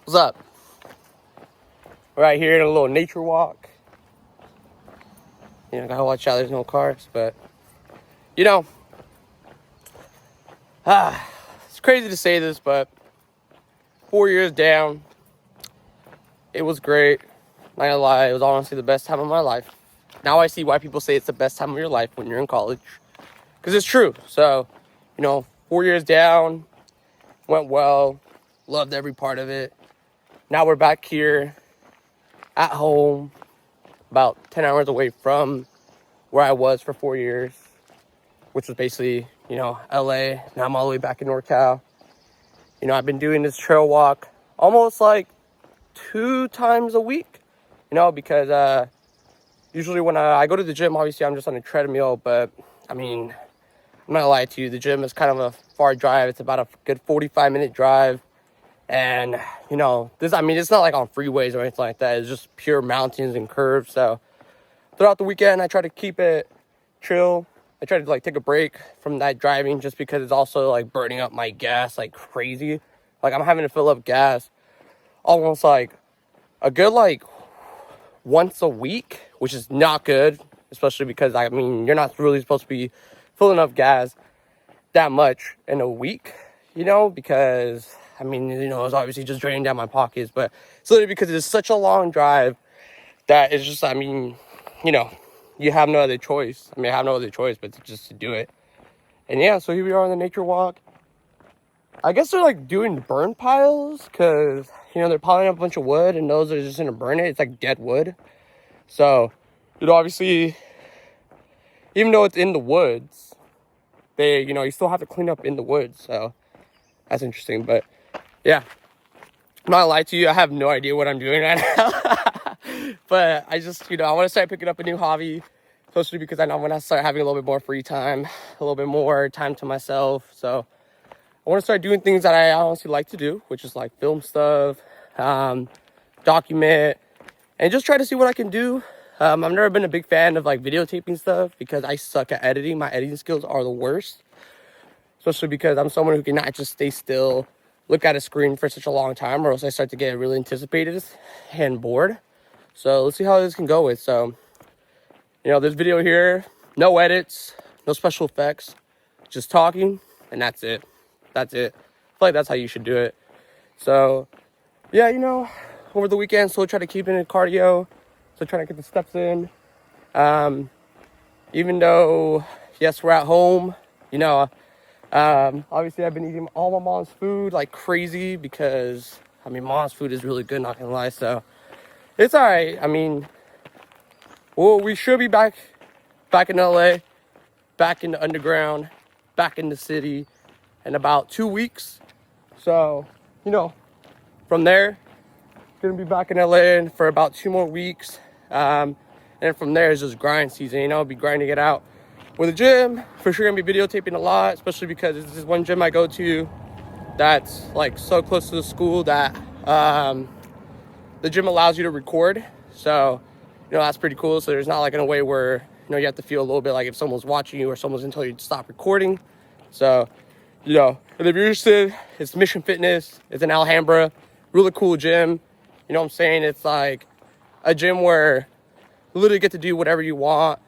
What's up? We're out here in a little nature walk. You know, gotta watch out there's no cars, but you know, it's crazy to say this, but 4 years down, it was great. Not gonna lie, it was honestly the best time of my life. Now I see why people say it's the best time of your life when you're in college, because it's true. So, you know, 4 years down, went well, loved every part of it. Now we're back here at home, about 10 hours away from where I was for 4 years, which was basically, you know, LA. Now I'm all the way back in NorCal. You know, I've been doing this trail walk almost like 2 times a week, you know, because usually when I go to the gym, obviously I'm just on a treadmill, but I mean, I'm not gonna lie to you, the gym is kind of a far drive. It's about a good 45-minute drive. And, you know, it's not like on freeways or anything like that. It's just pure mountains and curves. So throughout the weekend, I try to keep it chill. I try to like take a break from that driving just because it's also like burning up my gas like crazy. Like I'm having to fill up gas almost like a good like once a week, which is not good, especially because I mean, you're not really supposed to be filling up gas that much in a week, you know, because I mean, you know, it's obviously just draining down my pockets, but it's literally because it's such a long drive that it's just, I mean, you know, you have no other choice. I mean, I have no other choice but to do it. And yeah, so here we are on the nature walk. I guess they're like doing burn piles because, you know, they're piling up a bunch of wood and those are just gonna burn it. It's like dead wood. So, you know, obviously, even though it's in the woods, they, you know, you still have to clean up in the woods. So that's interesting. But yeah, I'm not gonna lie to you, I have no idea what I'm doing right now. But I just, you know, I want to start picking up a new hobby, especially because I know when I start having a little bit more free time, a little bit more time to myself. So I want to start doing things that I honestly like to do, which is like film stuff, document, and just try to see what I can do. I've never been a big fan of like videotaping stuff because I suck at editing. My editing skills are the worst, especially because I'm someone who cannot just stay still, look at a screen for such a long time, or else I start to get really anticipated and bored. So let's see how this can go with. So, you know, this video here, no edits, no special effects, just talking, and that's it. That's it. I feel like that's how you should do it. So, yeah, you know, over the weekend, still try to keep in cardio, still trying to get the steps in. Even though, yes, we're at home, you know, obviously I've been eating all my mom's food like crazy because, I mean, mom's food is really good, not gonna lie. So it's all right. I mean, well, we should be back in LA, back in the underground, back in the city in about 2 weeks. So, you know, from there, gonna be back in LA for about 2 more weeks. And from there is just grind season, you know, be grinding it out with the gym. For sure gonna be videotaping a lot, especially because this is one gym I go to that's like so close to the school that the gym allows you to record. So, you know, that's pretty cool. So there's not like in a way where, you know, you have to feel a little bit like if someone's watching you or someone's gonna tell you to stop recording. So, you know, and if you're interested, it's Mission Fitness. It's in Alhambra. Really cool gym. You know what I'm saying? It's like a gym where you literally get to do whatever you want.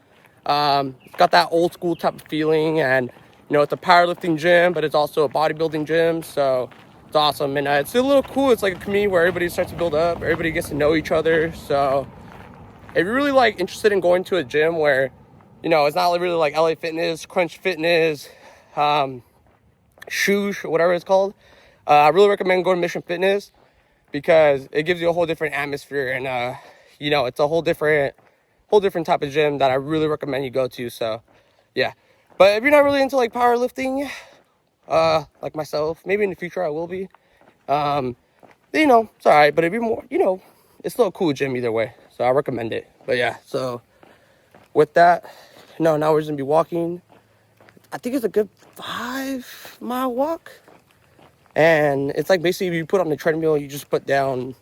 It's got that old school type of feeling, and you know, it's a powerlifting gym, but it's also a bodybuilding gym. So it's awesome, and it's a little cool. It's like a community where everybody starts to build up. Everybody gets to know each other. So if you're really like interested in going to a gym where, you know, it's not really like LA Fitness, Crunch Fitness, Shoosh, or whatever it's called, I really recommend going to Mission Fitness because it gives you a whole different atmosphere, and you know, it's a whole different type of gym that I really recommend you go to. So yeah, but if you're not really into like powerlifting, like myself, maybe in the future I will be, you know, it's all right. But if you're more, you know, it's still a cool gym either way, so I recommend it. But yeah, so with that, now we're just gonna be walking. I think it's a good 5-mile walk, and it's like basically you put on the treadmill, you just put down,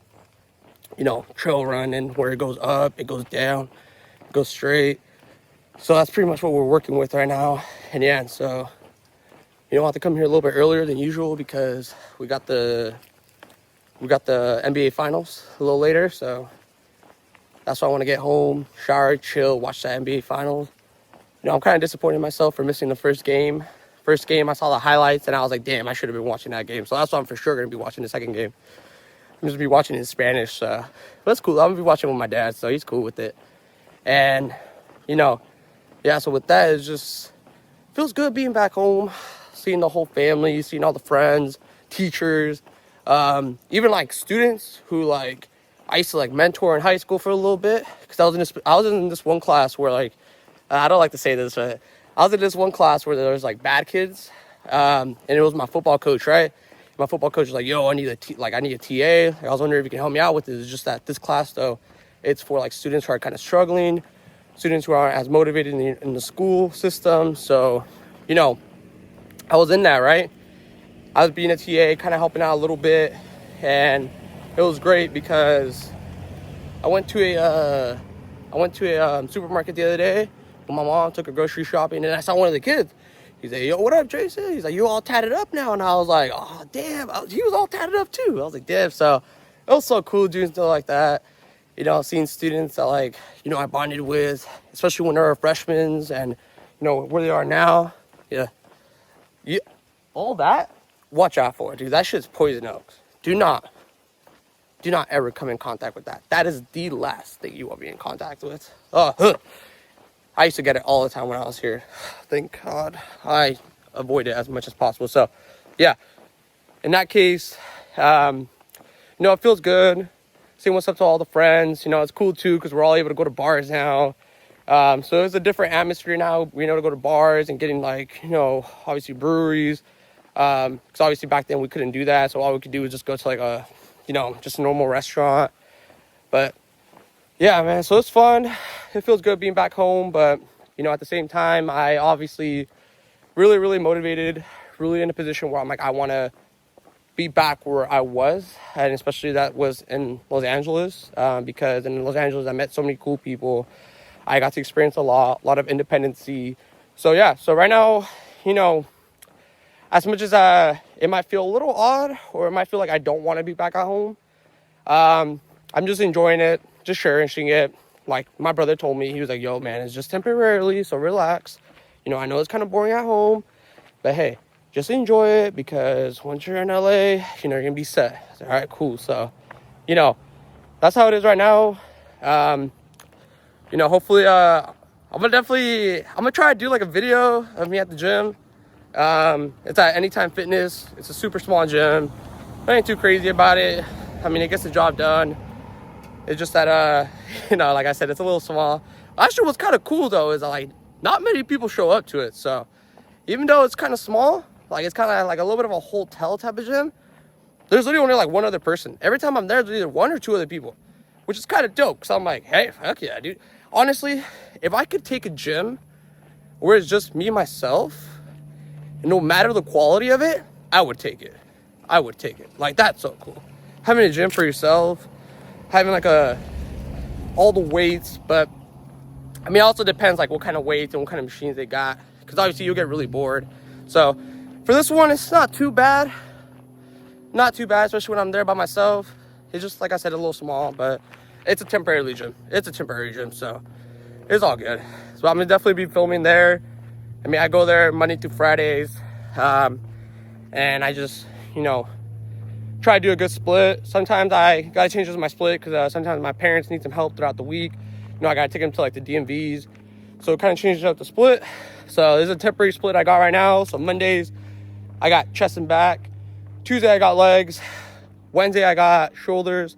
you know, trail run, and where it goes up, it goes down, it goes straight. So that's pretty much what we're working with right now. And yeah, and so you know, I have to come here a little bit earlier than usual because we got the we got the NBA Finals a little later, so that's why I want to get home, shower, chill, watch the NBA Finals. You know, I'm kind of disappointed in myself for missing the first game. First game, I saw the highlights, and I was like, damn, I should have been watching that game. So that's why I'm for sure going to be watching the second game. I'm just going to be watching in Spanish. But that's cool. I'm going to be watching with my dad, so he's cool with it. And, you know, yeah, so with that, it just feels good being back home, seeing the whole family, seeing all the friends, teachers, even, like, students who, like, I used to, like, mentor in high school for a little bit. Because I was in this one class where, like, I don't like to say this, but I was in this one class where there was like bad kids, and it was my football coach, right? My football coach was like, "Yo, I need a TA. Like, I was wondering if you can help me out with this." It's just that this class, though, it's for like students who are kind of struggling, students who aren't as motivated in the school system. So, you know, I was in that, right? I was being a TA, kind of helping out a little bit, and it was great because I went to a supermarket the other day. My mom took her grocery shopping, and I saw one of the kids. He's like, "Yo, what up, Jason?" He's like, "You all tatted up now?" And I was like, "Oh, damn." He was all tatted up, too. I was like, "Damn." So it was so cool doing stuff like that. You know, seeing students that, like, you know, I bonded with, especially when they were freshmen and, you know, where they are now. Yeah. All that, watch out for it, dude. That shit's poison oaks. Do not ever come in contact with that. That is the last thing you want to be in contact with. I used to get it all the time when I was here. Thank God I avoid it as much as possible. So, yeah, in that case, you know, it feels good seeing what's up to all the friends. You know, it's cool too because we're all able to go to bars now. So it's a different atmosphere now. We know to go to bars and getting, like, you know, obviously breweries. Because obviously back then we couldn't do that. So all we could do was just go to like a, you know, just a normal restaurant. But yeah, man, so it's fun. It feels good being back home, but, you know, at the same time, I obviously really, really motivated, really in a position where I'm like, I want to be back where I was, and especially that was in Los Angeles, because in Los Angeles, I met so many cool people. I got to experience a lot of independency. So, yeah, so right now, you know, as much as it might feel a little odd, or it might feel like I don't want to be back at home, I'm just enjoying it, just cherishing it. Like my brother told me, he was like, "Yo, man, it's just temporarily, so relax. You know, I know it's kind of boring at home, but hey, just enjoy it because once you're in LA, you know, you're gonna be set." I said, "All right, cool." So, you know, that's how it is right now. You know, hopefully, I'm gonna try to do like a video of me at the gym. It's at Anytime Fitness. It's a super small gym. I ain't too crazy about it. I mean, it gets the job done. It's just that, you know, like I said, it's a little small. Actually, what's kind of cool, though, is like not many people show up to it. So even though it's kind of small, like it's kind of like a little bit of a hotel type of gym, there's literally only like one other person. Every time I'm there, there's either one or two other people, which is kind of dope. So I'm like, hey, fuck yeah, dude. Honestly, if I could take a gym where it's just me, myself, and no matter the quality of it, I would take it. I would take it. Like, that's so cool. Having a gym for yourself, having like all the weights, but I mean, it also depends like what kind of weights and what kind of machines they got, because obviously you'll get really bored. So for this one, it's not too bad, especially when I'm there by myself. It's just, like I said, a little small, but it's a temporary gym. So it's all good. So I'm gonna definitely be filming there. I mean, I go there Monday through Fridays, and I just, you know, try to do a good split. Sometimes I gotta change my split because sometimes my parents need some help throughout the week. You know, I gotta take them to like the DMVs, so it kind of changes up the split. So this is a temporary split I got right now. So Mondays I got chest and back, Tuesday I got legs, Wednesday I got shoulders,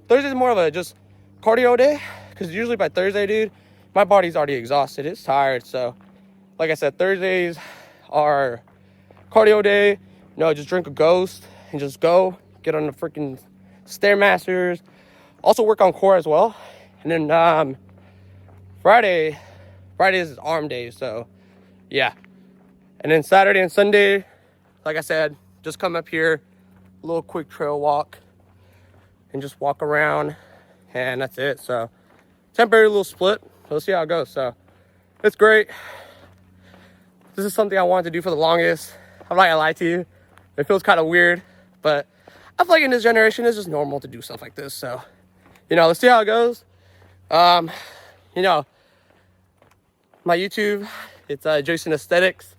Thursday's more of a just cardio day because usually by Thursday, dude, my body's already exhausted, it's tired. So like I said, Thursdays are cardio day. You know, just drink a Ghost and just go get on the freaking Stairmasters. Also work on core as well. And then Friday is arm day, so yeah. And then Saturday and Sunday, like I said, just come up here, a little quick trail walk, and just walk around, and that's it. So temporary little split. We'll see how it goes. So it's great. This is something I wanted to do for the longest. I'm not gonna lie to you. It feels kind of weird, but I feel like in this generation, it's just normal to do stuff like this. So, you know, let's see how it goes. You know, my YouTube, it's Jason Aesthetics.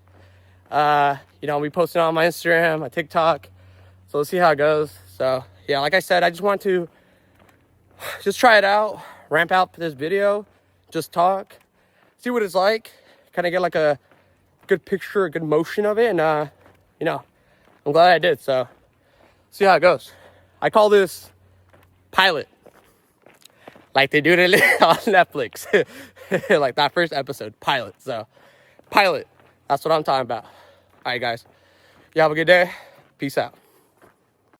You know, I'll be posting on my Instagram, my TikTok. So let's see how it goes. So yeah, like I said, I just want to just try it out, ramp out this video, just talk, see what it's like, kind of get like a good picture, a good motion of it. And, you know, I'm glad I did. So see how it goes. I call this pilot, like they do it on Netflix, like that first episode, pilot. So pilot, that's what I'm talking about. All right, guys, you have a good day. Peace out.